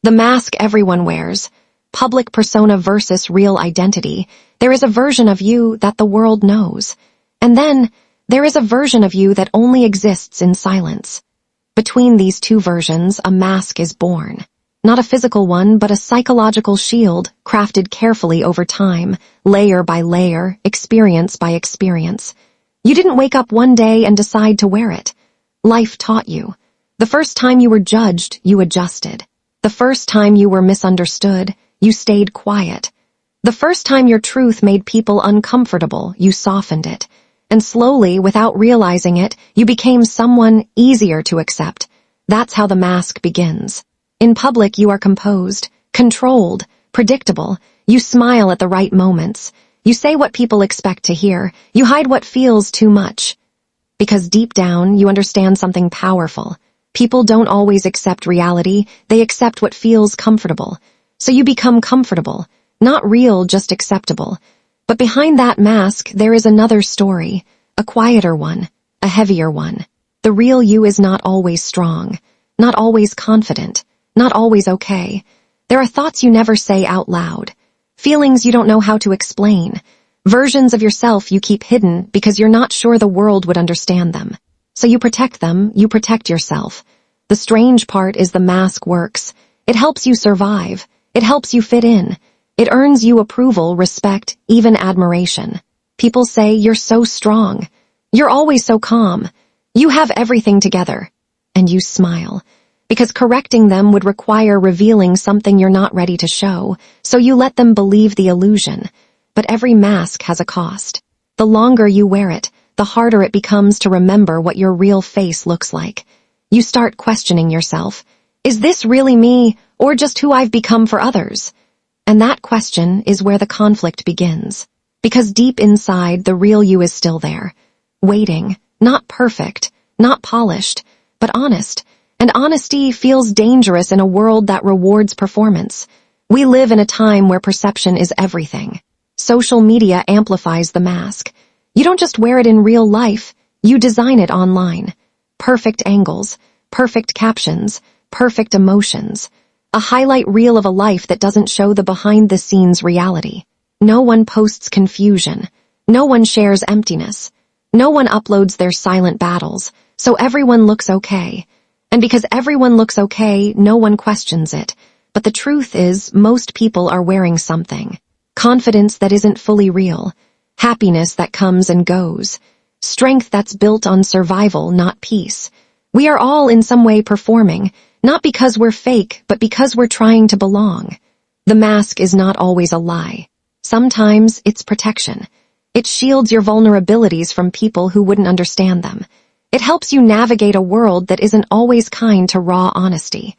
The mask everyone wears, public persona versus real identity. There is a version of you that the world knows. And then, there is a version of you that only exists in silence. Between these two versions, a mask is born. Not a physical one, but a psychological shield, crafted carefully over time, layer by layer, experience by experience. You didn't wake up one day and decide to wear it. Life taught you. The first time you were judged, you adjusted. The first time you were misunderstood, you stayed quiet. The first time your truth made people uncomfortable, you softened it. And slowly, without realizing it, you became someone easier to accept. That's how the mask begins. In public, you are composed, controlled, predictable. You smile at the right moments. You say what people expect to hear. You hide what feels too much. Because deep down, you understand something powerful. People don't always accept reality. They accept what feels comfortable. So you become comfortable. Not real, just acceptable. But behind that mask, there is another story. A quieter one. A heavier one. The real you is not always strong. Not always confident. Not always okay. There are thoughts you never say out loud. Feelings you don't know how to explain. Versions of yourself you keep hidden because you're not sure the world would understand them. So you protect them, you protect yourself. The strange part is the mask works. It helps you survive. It helps you fit in. It earns you approval, respect, even admiration. People say you're so strong. You're always so calm. You have everything together. And you smile. Because correcting them would require revealing something you're not ready to show, so you let them believe the illusion. But every mask has a cost. The longer you wear it, the harder it becomes to remember what your real face looks like. You start questioning yourself. Is this really me, or just who I've become for others? And that question is where the conflict begins. Because deep inside, the real you is still there. Waiting, not perfect, not polished, but honest. And honesty feels dangerous in a world that rewards performance. We live in a time where perception is everything. Social media amplifies the mask. You don't just wear it in real life, you design it online. Perfect angles, perfect captions, perfect emotions. A highlight reel of a life that doesn't show the behind-the-scenes reality. No one posts confusion. No one shares emptiness. No one uploads their silent battles, so everyone looks okay. And because everyone looks okay, no one questions it. But the truth is, most people are wearing something. Confidence that isn't fully real. Happiness that comes and goes. Strength that's built on survival, not peace. We are all in some way performing, not because we're fake, but because we're trying to belong. The mask is not always a lie. Sometimes it's protection. It shields your vulnerabilities from people who wouldn't understand them. It helps you navigate a world that isn't always kind to raw honesty.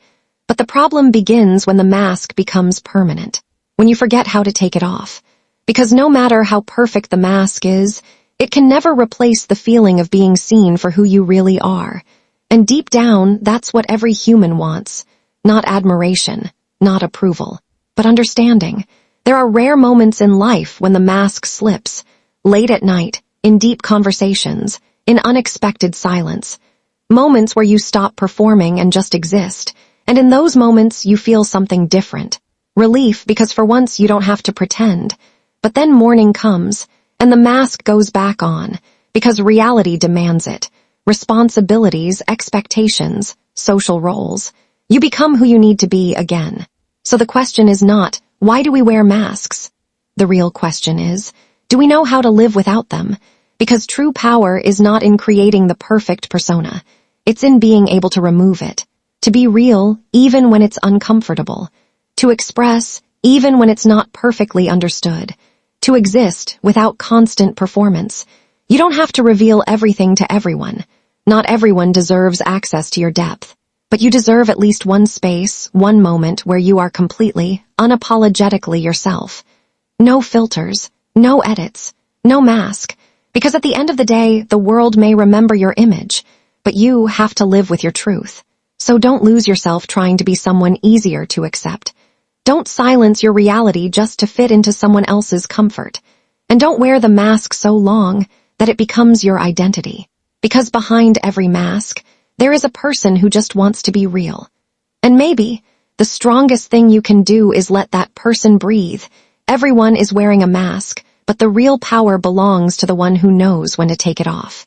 But the problem begins when the mask becomes permanent, when you forget how to take it off. Because no matter how perfect the mask is, it can never replace the feeling of being seen for who you really are. And deep down, that's what every human wants. Not admiration, not approval, but understanding. There are rare moments in life when the mask slips. Late at night, in deep conversations, in unexpected silence. Moments where you stop performing and just exist. And in those moments, you feel something different. Relief, because for once you don't have to pretend. But then morning comes, and the mask goes back on, because reality demands it. Responsibilities, expectations, social roles. You become who you need to be again. So the question is not, why do we wear masks? The real question is, do we know how to live without them? Because true power is not in creating the perfect persona. It's in being able to remove it. To be real, even when it's uncomfortable. To express, even when it's not perfectly understood. To exist without constant performance. You don't have to reveal everything to everyone. Not everyone deserves access to your depth. But you deserve at least one space, one moment where you are completely, unapologetically yourself. No filters, no edits, no mask. Because at the end of the day, the world may remember your image, but you have to live with your truth. So don't lose yourself trying to be someone easier to accept. Don't silence your reality just to fit into someone else's comfort. And don't wear the mask so long that it becomes your identity. Because behind every mask, there is a person who just wants to be real. And maybe The strongest thing you can do is let that person breathe. Everyone is wearing a mask, but the real power belongs to the one who knows when to take it off.